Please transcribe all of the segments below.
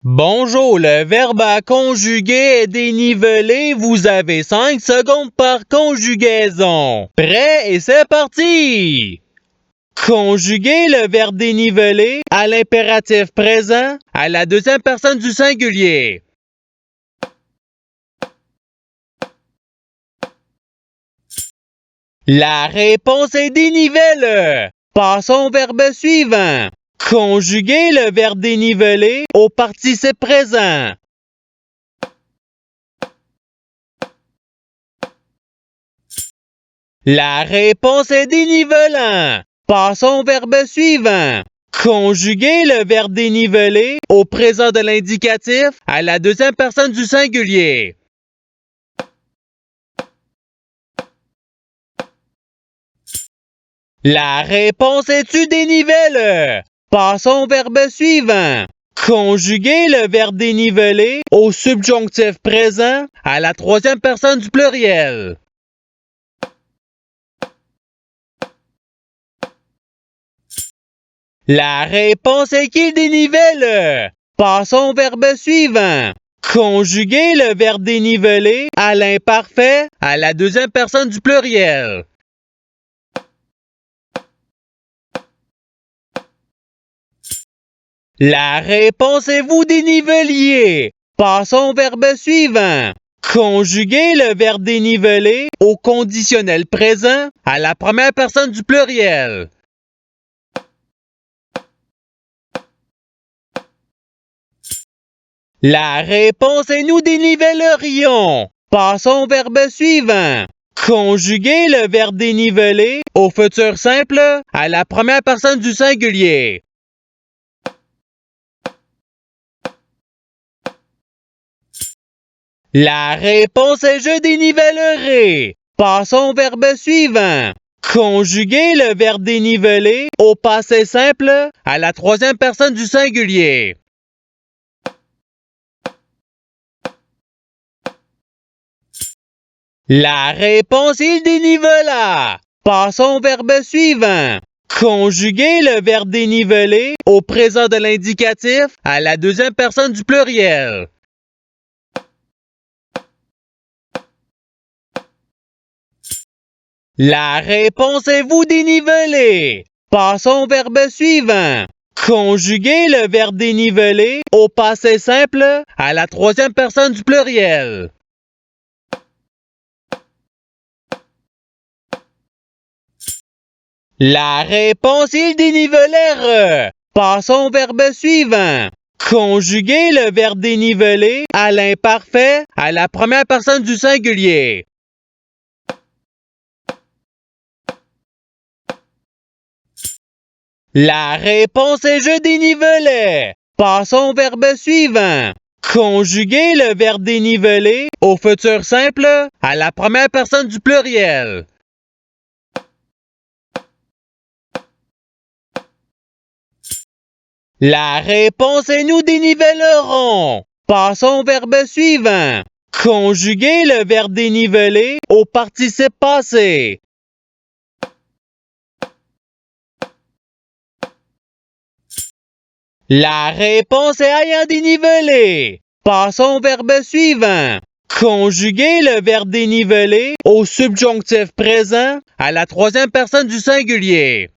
Bonjour, le verbe à conjuguer est dénivelé. Vous avez 5 secondes par conjugaison. Prêt et c'est parti! Conjuguer le verbe dénivelé à l'impératif présent à la deuxième personne du singulier. La réponse est dénivelle. Passons au verbe suivant. Conjuguer le verbe dénivelé au participe présent. La réponse est dénivelant. Passons au verbe suivant. Conjuguer le verbe dénivelé au présent de l'indicatif à la deuxième personne du singulier. La réponse est-tu dénivelle? Passons au verbe suivant. Conjuguer le verbe dénivelé au subjonctif présent à la troisième personne du pluriel. La réponse est qu'il dénivelle. Passons au verbe suivant. Conjuguer le verbe dénivelé à l'imparfait à la deuxième personne du pluriel. La réponse est vous déniveliez. Passons au verbe suivant. Conjuguer le verbe dénivelé au conditionnel présent à la première personne du pluriel. La réponse est nous dénivellerions. Passons au verbe suivant. Conjuguer le verbe dénivelé au futur simple à la première personne du singulier. La réponse est je dénivellerai. Passons au verbe suivant. Conjuguer le verbe dénivelé au passé simple à la troisième personne du singulier. La réponse est dénivela. Passons au verbe suivant. Conjuguer le verbe dénivelé au présent de l'indicatif à la deuxième personne du pluriel. La réponse est vous dénivelez. Passons au verbe suivant. Conjuguer le verbe dénivelé au passé simple à la troisième personne du pluriel. La réponse est dénivelèrent. Passons au verbe suivant. Conjuguer le verbe dénivelé à l'imparfait à la première personne du singulier. La réponse est je dénivelais. Passons au verbe suivant. Conjuguer le verbe dénivelé au futur simple à la première personne du pluriel. La réponse est nous dénivellerons. Passons au verbe suivant. Conjuguer le verbe dénivelé au participe passé. La réponse est ayant dénivelé. Passons au verbe suivant. Conjuguer le verbe dénivelé au subjonctif présent à la troisième personne du singulier.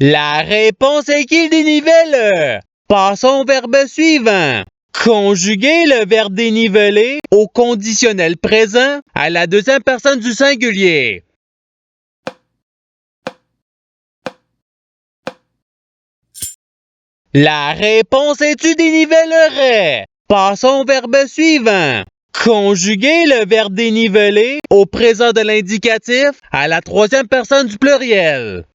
La réponse est qu'il dénivelle. Passons au verbe suivant. Conjuguer le verbe dénivelé au conditionnel présent à la deuxième personne du singulier. La réponse est tu dénivellerais. Passons au verbe suivant. Conjuguer le verbe dénivelé au présent de l'indicatif à la troisième personne du pluriel.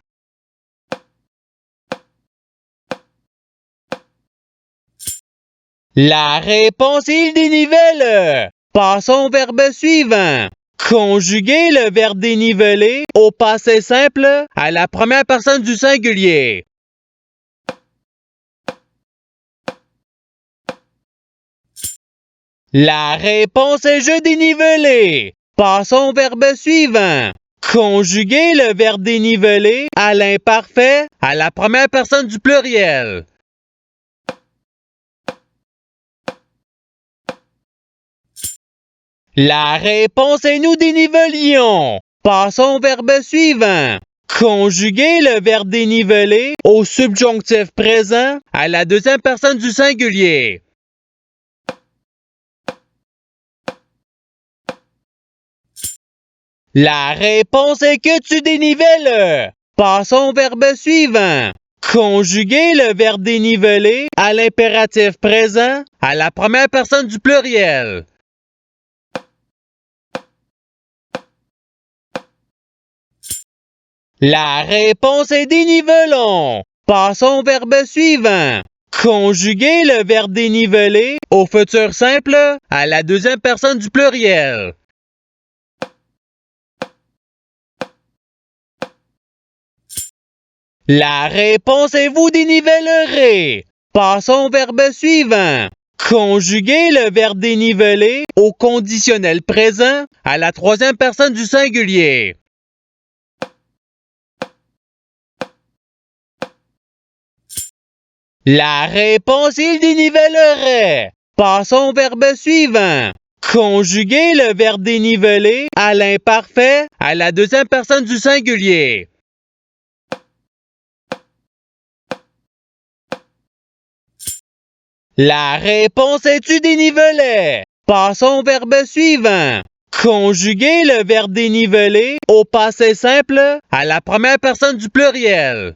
La réponse est il dénivelle. Passons au verbe suivant. Conjuguer le verbe dénivelé au passé simple à la première personne du singulier. La réponse est je dénivelé. Passons au verbe suivant. Conjuguer le verbe dénivelé à l'imparfait à la première personne du pluriel. La réponse est nous dénivelions. Passons au verbe suivant. Conjuguer le verbe dénivelé au subjonctif présent à la deuxième personne du singulier. La réponse est que tu dénivelles. Passons au verbe suivant. Conjuguer le verbe dénivelé à l'impératif présent à la première personne du pluriel. La réponse est dénivelons. Passons au verbe suivant. Conjuguer le verbe dénivelé au futur simple à la deuxième personne du pluriel. La réponse est vous dénivellerez. Passons au verbe suivant. Conjuguer le verbe dénivelé au conditionnel présent à la troisième personne du singulier. La réponse il dénivellerait. Passons au verbe suivant. Conjuguer le verbe dénivelé à l'imparfait à la deuxième personne du singulier. La réponse est tu dénivelais. Passons au verbe suivant. Conjuguer le verbe dénivelé au passé simple à la première personne du pluriel.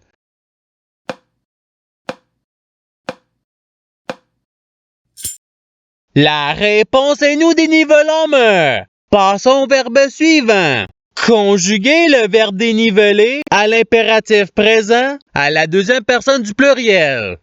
La réponse est nous dénivelons. Passons au verbe suivant. Conjuguer le verbe dénivelé à l'impératif présent à la deuxième personne du pluriel.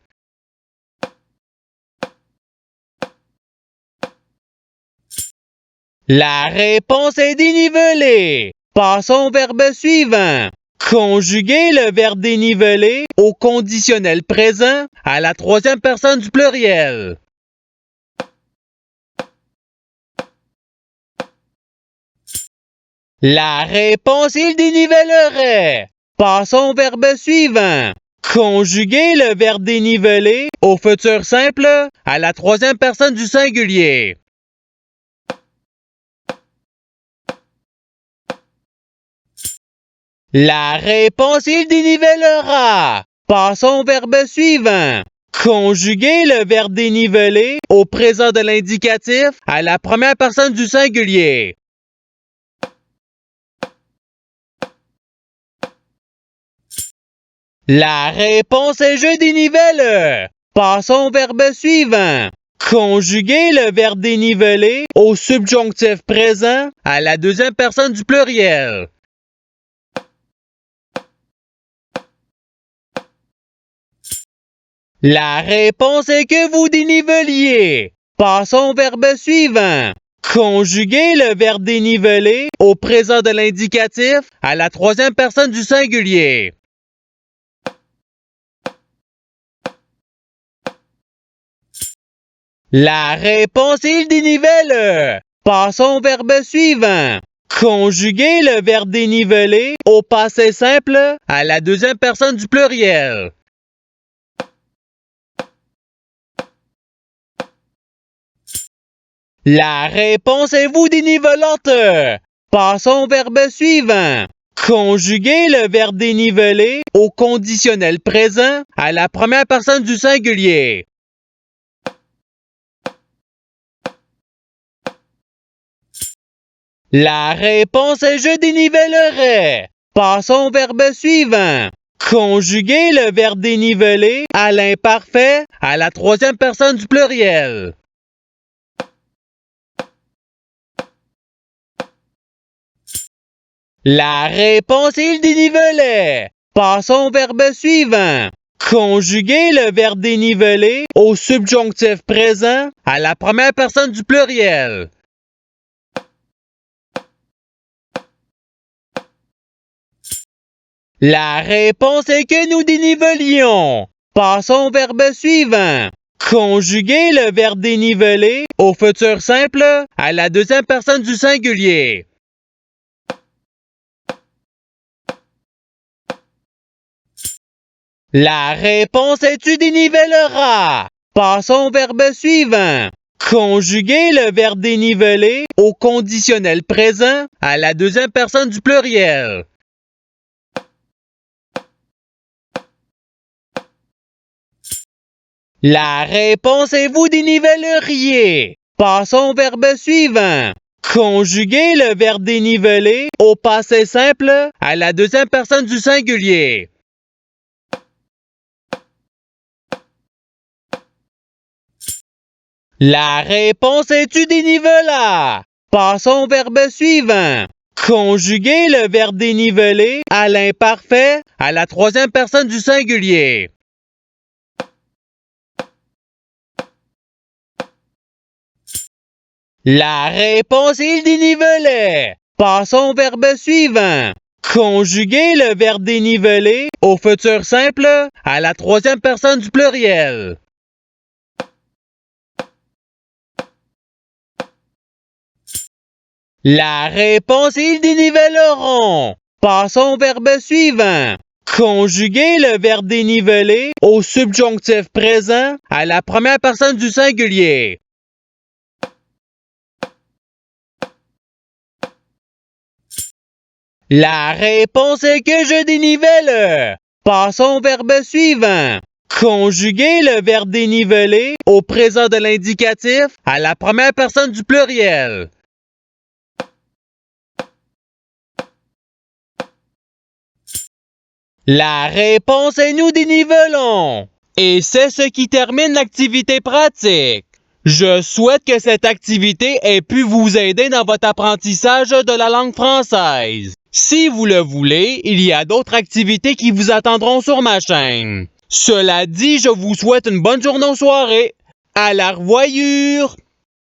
La réponse est dénivelée. Passons au verbe suivant. Conjuguer le verbe dénivelé au conditionnel présent à la troisième personne du pluriel. La réponse il dénivellerait. Passons au verbe suivant. Conjuguer le verbe dénivelé au futur simple à la troisième personne du singulier. La réponse il dénivellera. Passons au verbe suivant. Conjuguer le verbe dénivelé au présent de l'indicatif à la première personne du singulier. La réponse est je dénivelle. Passons au verbe suivant. Conjuguer le verbe dénivelé au subjonctif présent à la deuxième personne du pluriel. La réponse est que vous déniveliez. Passons au verbe suivant. Conjuguer le verbe dénivelé au présent de l'indicatif à la troisième personne du singulier. La réponse est il dénivelle. Passons au verbe suivant. Conjuguer le verbe dénivelé au passé simple à la deuxième personne du pluriel. La réponse est vous dénivelante. Passons au verbe suivant. Conjuguer le verbe dénivelé au conditionnel présent à la première personne du singulier. La réponse est je dénivellerai. Passons au verbe suivant. Conjuguer le verbe dénivelé à l'imparfait à la troisième personne du pluriel. La réponse est il dénivelait. Passons au verbe suivant. Conjuguer le verbe dénivelé au subjonctif présent à la première personne du pluriel. La réponse est que nous dénivelions. Passons au verbe suivant. Conjuguer le verbe dénivelé au futur simple à la deuxième personne du singulier. La réponse est tu dénivelleras. Passons au verbe suivant. Conjuguer le verbe déniveler au conditionnel présent à la deuxième personne du pluriel. La réponse est vous dénivelleriez. Passons au verbe suivant. Conjuguer le verbe déniveler au passé simple à la deuxième personne du singulier. La réponse est tu dénivelas. Passons au verbe suivant. Conjuguer le verbe déniveler à l'imparfait à la troisième personne du singulier. La réponse est il dénivelait. Passons au verbe suivant. Conjuguer le verbe déniveler au futur simple à la troisième personne du pluriel. La réponse est ils dénivelleront. Passons au verbe suivant. Conjuguer le verbe déniveler au subjonctif présent à la première personne du singulier. La réponse est que je dénivelle. Passons au verbe suivant. Conjuguer le verbe déniveler au présent de l'indicatif à la première personne du pluriel. La réponse est nous dénivelons. Et c'est ce qui termine l'activité pratique. Je souhaite que cette activité ait pu vous aider dans votre apprentissage de la langue française. Si vous le voulez, il y a d'autres activités qui vous attendront sur ma chaîne. Cela dit, je vous souhaite une bonne journée ou soirée. À la revoyure!